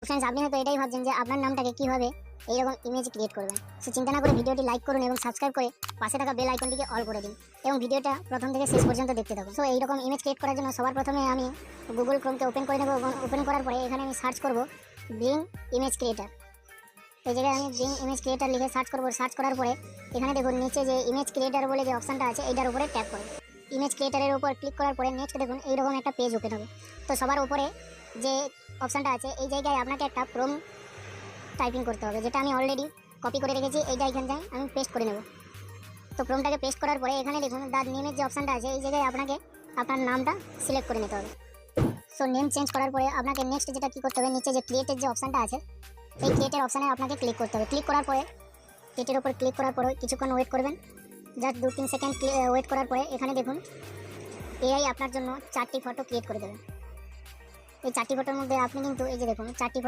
Friends আপনি হয়তো এটাই ভাবছেন যে আপনার নামটাকে কিভাবে এইরকম ইমেজ ক্রিয়েট করবেন। সো চিন্তা না করে ভিডিওটি লাইক করুন এবং সাবস্ক্রাইব করে পাশে থাকা বেল আইকনটিকে অল করে দিন এবং ভিডিওটা প্রথম থেকে শেষ পর্যন্ত দেখতে থাকুন। সো এইরকম ইমেজ ক্রিয়েট করার জন্য সবার প্রথমে আমি গুগল ক্রোমকে ওপেন করে নেব এবং ওপেন করার পরে এখানে আমি সার্চ করব ব্রিং ইমেজ ক্রিয়েটর। এই জায়গায় আমি ব্রিং ইমেজ ক্রিয়েটর লিখে সার্চ করব। সার্চ করার পরে এখানে দেখুন নিচে যে ইমেজ ক্রিয়েটর বলে যে অপশনটা আছে এইটার উপরে ট্যাপ করুন। ইমেজ ক্রিয়েটরের উপর ক্লিক করার পরে নেক্সট দেখুন এইরকম একটা পেজ ওপেন হবে। তো সবার উপরে যে অপশনটা আছে এই জায়গায় আপনাকে একটা প্রম টাইপিং করতে হবে, যেটা আমি অলরেডি কপি করে রেখেছি। এইটা এখানে আমি পেস্ট করে নেব। তো প্রমটাকে পেস্ট করার পরে এখানে দেখুন দ্য নেমের যে অপশনটা আছে এই জায়গায় আপনাকে আপনার নামটা সিলেক্ট করে নিতে হবে। সো নেম চেঞ্জ করার পরে আপনাকে নেক্সট যেটা কি করতে হবে, নিচে যে ক্রিয়েটের যে অপশনটা আছে এই ক্রিয়েটের অপশানে আপনাকে ক্লিক করতে হবে। ক্লিক করার পরে ক্রিয়েটের উপর ক্লিক করার পরে কিছুক্ষণ ওয়েট করবেন, জাস্ট 2-3 সেকেন্ড ওয়েট করার পরে এখানে দেখুন এআই আপনার জন্য 4টি ফটো ক্রিয়েট করে দেবে। এই 4টি ফটোর মধ্যে আপনি কিন্তু এই যে দেখুন 4টি